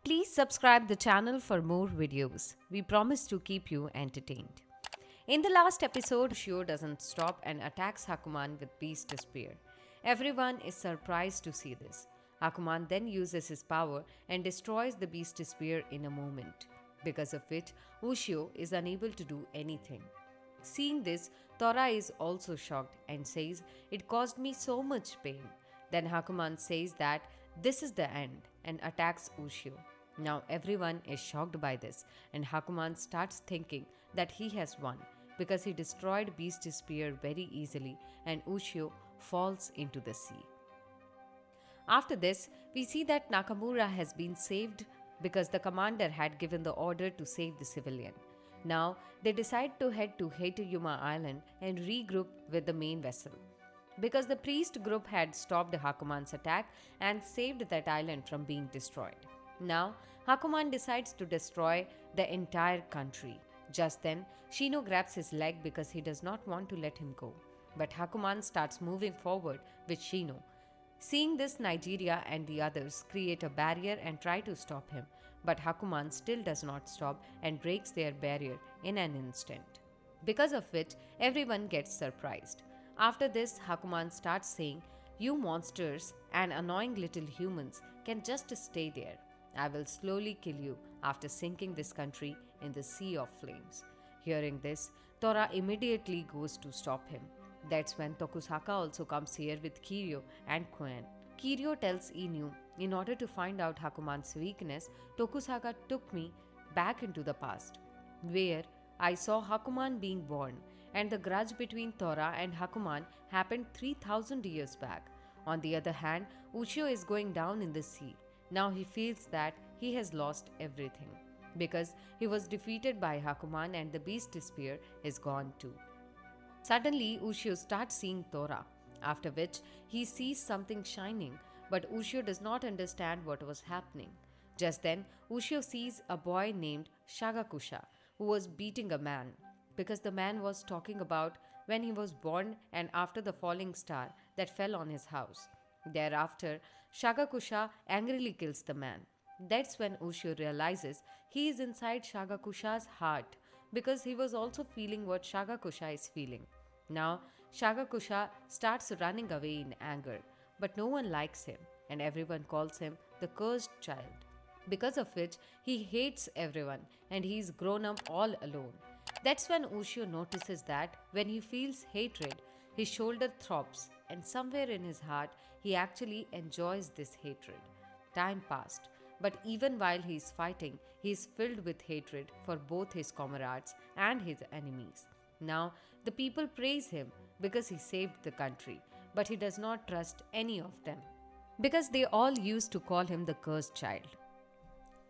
Please subscribe the channel for more videos. We promise to keep you entertained. In the last episode, Ushio doesn't stop and attacks Hakuman with Beast Spear. Everyone is surprised to see this. Hakuman then uses his power and destroys the Beast Spear in a moment. Because of it, Ushio is unable to do anything. Seeing this, Tora is also shocked and says, "It caused me so much pain." Then Hakuman says that this is the end and attacks Ushio. Now everyone is shocked by this, and Hakuman starts thinking that he has won because he destroyed Beast Spear very easily and Ushio falls into the sea. After this, we see that Nakamura has been saved because the commander had given the order to save the civilian. Now, they decide to head to Hateyuma Island and regroup with the main vessel. Because the priest group had stopped Hakuman's attack and saved that island from being destroyed. Now, Hakuman decides to destroy the entire country. Just then, Shino grabs his leg because he does not want to let him go. But Hakuman starts moving forward with Shino. Seeing this, Nigeria and the others create a barrier and try to stop him. But Hakuman still does not stop and breaks their barrier in an instant. Because of which, everyone gets surprised. After this, Hakuman starts saying, "You monsters and annoying little humans can just stay there. I will slowly kill you after sinking this country in the sea of flames." Hearing this, Tora immediately goes to stop him. That's when Tokusaka also comes here with Kiryu and Koen. Kiryu tells Inu, "In order to find out Hakuman's weakness, Tokusaka took me back into the past, where I saw Hakuman being born, and the grudge between Tora and Hakuman happened 3000 years back. On the other hand, Ushio is going down in the sea. Now he feels that he has lost everything because he was defeated by Hakuman and the Beast Spear is gone too." Suddenly, Ushio starts seeing Tora, after which he sees something shining, but Ushio does not understand what was happening. Just then, Ushio sees a boy named Shagakusha who was beating a man because the man was talking about when he was born and after the falling star that fell on his house. Thereafter, Shagakusha angrily kills the man. That's when Ushio realizes he is inside Shagakusha's heart because he was also feeling what Shagakusha is feeling. Now, Shagakusha starts running away in anger, but no one likes him and everyone calls him the cursed child. Because of which, he hates everyone and he's grown up all alone. That's when Ushio notices that when he feels hatred, his shoulder throbs, and somewhere in his heart, he actually enjoys this hatred. Time passed, but even while he is fighting, he is filled with hatred for both his comrades and his enemies. Now, the people praise him because he saved the country, but he does not trust any of them because they all used to call him the cursed child.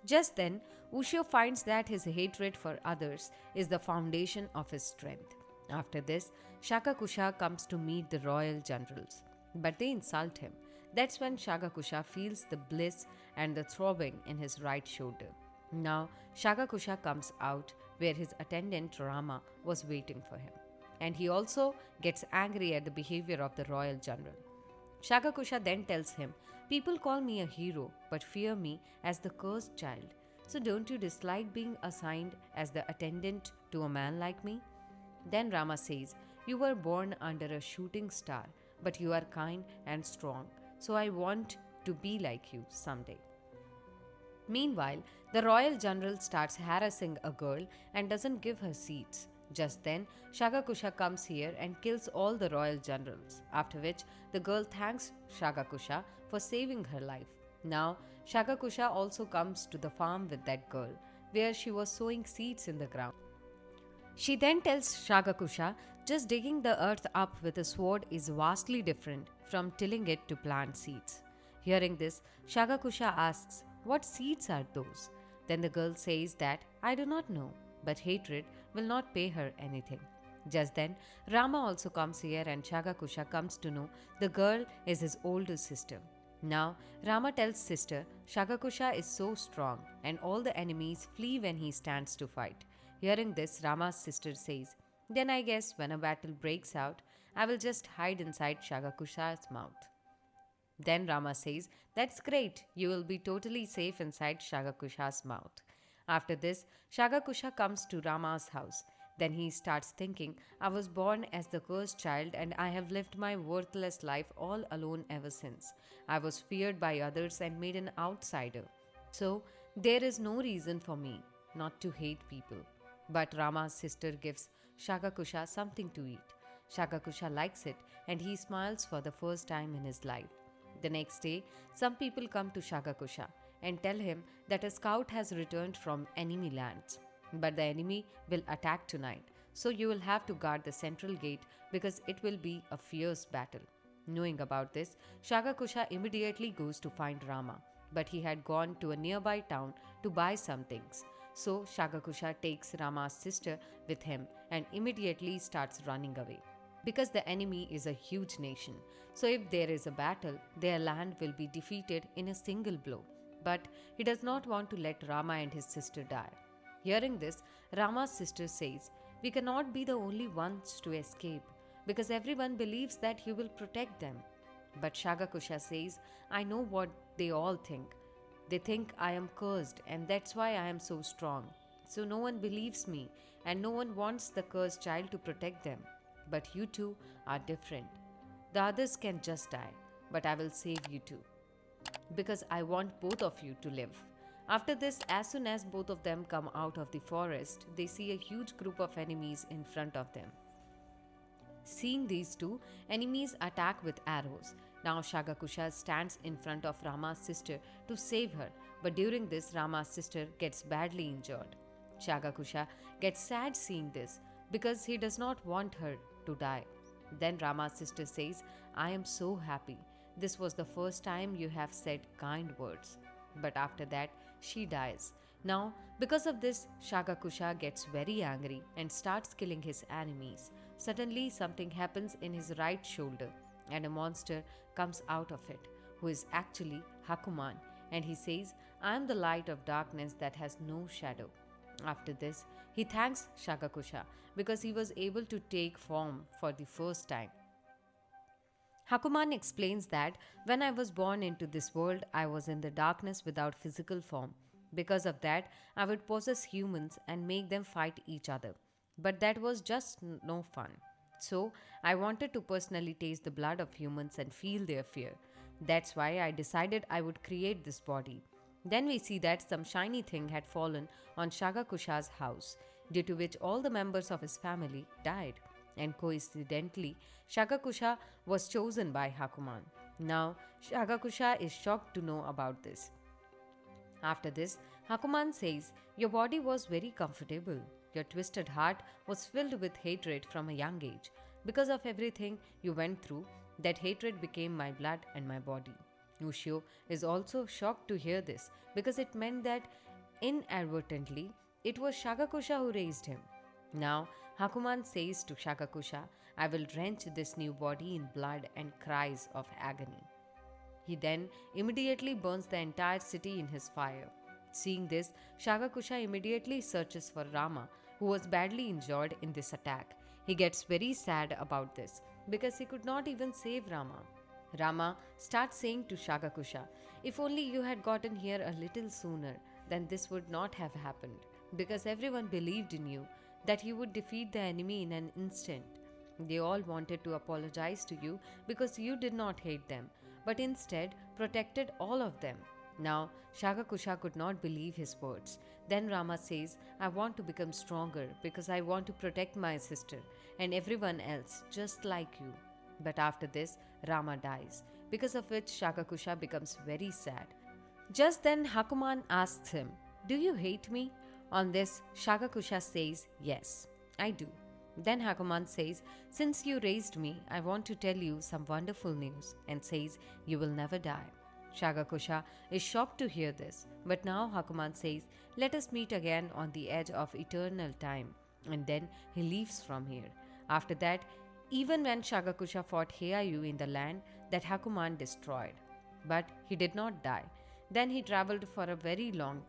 Just then, Ushio finds that his hatred for others is the foundation of his strength. After this, Shagakusha comes to meet the royal generals, but they insult him. That's when Shagakusha feels the bliss and the throbbing in his right shoulder. Now, Shagakusha comes out where his attendant Rama was waiting for him, and he also gets angry at the behavior of the royal general. Shagakusha then tells him, "People call me a hero but fear me as the cursed child. So don't you dislike being assigned as the attendant to a man like me?" Then Rama says, "You were born under a shooting star, but you are kind and strong, so I want to be like you someday." Meanwhile, the royal general starts harassing a girl and doesn't give her seats. Just then, Shagakusha comes here and kills all the royal generals, after which the girl thanks Shagakusha for saving her life. Now, Shagakusha also comes to the farm with that girl, where she was sowing seeds in the ground. She then tells Shagakusha just digging the earth up with a sword is vastly different from tilling it to plant seeds. Hearing this, Shagakusha asks, "What seeds are those?" Then the girl says that, "I do not know," but hatred will not pay her anything. Just then, Rama also comes here and Shagakusha comes to know the girl is his older sister. Now, Rama tells sister, "Shagakusha is so strong and all the enemies flee when he stands to fight." Hearing this, Rama's sister says, "Then I guess when a battle breaks out, I will just hide inside Shagakusha's mouth." Then Rama says, "That's great, you will be totally safe inside Shagakusha's mouth." After this, Shagakusha comes to Rama's house. Then he starts thinking, "I was born as the cursed child and I have lived my worthless life all alone ever since. I was feared by others and made an outsider. So there is no reason for me not to hate people." But Rama's sister gives Shagakusha something to eat. Shagakusha likes it and he smiles for the first time in his life. The next day, some people come to Shagakusha and tell him that a scout has returned from enemy lands. But the enemy will attack tonight, so you will have to guard the central gate because it will be a fierce battle. Knowing about this, Shagakusha immediately goes to find Rama, but he had gone to a nearby town to buy some things. So Shagakusha takes Rama's sister with him and immediately starts running away. Because the enemy is a huge nation, so if there is a battle, their land will be defeated in a single blow. But he does not want to let Rama and his sister die. Hearing this, Rama's sister says, "We cannot be the only ones to escape because everyone believes that you will protect them." But Shagakusha says, "I know what they all think. They think I am cursed and that's why I am so strong. So no one believes me and no one wants the cursed child to protect them. But you two are different. The others can just die, but I will save you too because I want both of you to live." After this, as soon as both of them come out of the forest, they see a huge group of enemies in front of them. Seeing these two, enemies attack with arrows. Now Shagakusha stands in front of Rama's sister to save her, but during this, Rama's sister gets badly injured. Shagakusha gets sad seeing this because he does not want her to die. Then Rama's sister says, "I am so happy. This was the first time you have said kind words." But after that, she dies. Now, because of this, Shagakusha gets very angry and starts killing his enemies. Suddenly, something happens in his right shoulder, and a monster comes out of it, who is actually Hakuman, and he says, "I am the light of darkness that has no shadow." After this, he thanks Shagakusha because he was able to take form for the first time. Hakuman explains that when I was born into this world, I was in the darkness without physical form. Because of that, I would possess humans and make them fight each other. But that was just no fun. So, I wanted to personally taste the blood of humans and feel their fear. That's why I decided I would create this body. Then we see that some shiny thing had fallen on Shagakusha's house, due to which all the members of his family died. And coincidentally, Shagakusha was chosen by Hakuman. Now, Shagakusha is shocked to know about this. After this, Hakuman says, "Your body was very comfortable. Your twisted heart was filled with hatred from a young age. Because of everything you went through, that hatred became my blood and my body." Ushio is also shocked to hear this because it meant that inadvertently it was Shagakusha who raised him. Now, Hakuman says to Shagakusha, "I will drench this new body in blood and cries of agony." He then immediately burns the entire city in his fire. Seeing this, Shagakusha immediately searches for Rama, who was badly injured in this attack. He gets very sad about this because he could not even save Rama. Rama starts saying to Shagakusha, "If only you had gotten here a little sooner, then this would not have happened, because everyone believed in you, that you would defeat the enemy in an instant. They all wanted to apologize to you because you did not hate them, but instead protected all of them." Now, Shagakusha could not believe his words. Then Rama says, "I want to become stronger because I want to protect my sister and everyone else just like you." But after this, Rama dies, because of which Shagakusha becomes very sad. Just then, Hakuman asks him, "Do you hate me?" On this, Shagakusha says, "Yes, I do." Then Hakuman says, "Since you raised me, I want to tell you some wonderful news," and says, "You will never die." Shagakusha is shocked to hear this, but now Hakuman says, "Let us meet again on the edge of eternal time," and then he leaves from here. After that, even when Shagakusha fought Heiau in the land that Hakuman destroyed, but he did not die. Then he traveled for a very long.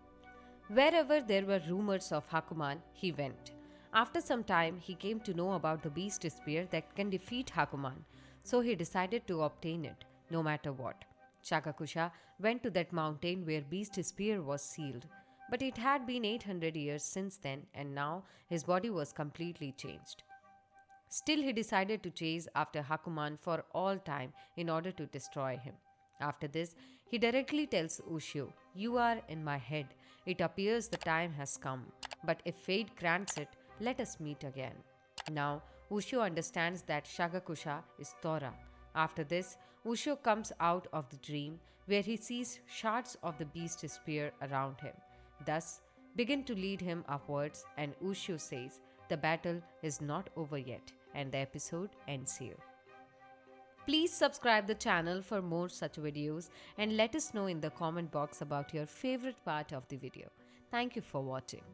Wherever there were rumors of Hakuman, he went. After some time, he came to know about the beast spear that can defeat Hakuman, so he decided to obtain it, no matter what. Shakakusha went to that mountain where Beast Spear was sealed. But it had been 800 years since then, and now his body was completely changed. Still, he decided to chase after Hakuman for all time in order to destroy him. After this, he directly tells Ushio, "You are in my head. It appears the time has come. But if fate grants it, let us meet again." Now, Ushio understands that Shagakusha is Tora. After this, Ushio comes out of the dream where he sees shards of the beast spear around him. Thus, begin to lead him upwards, and Ushio says, "The battle is not over yet," and the episode ends here. Please subscribe the channel for more such videos and let us know in the comment box about your favorite part of the video. Thank you for watching.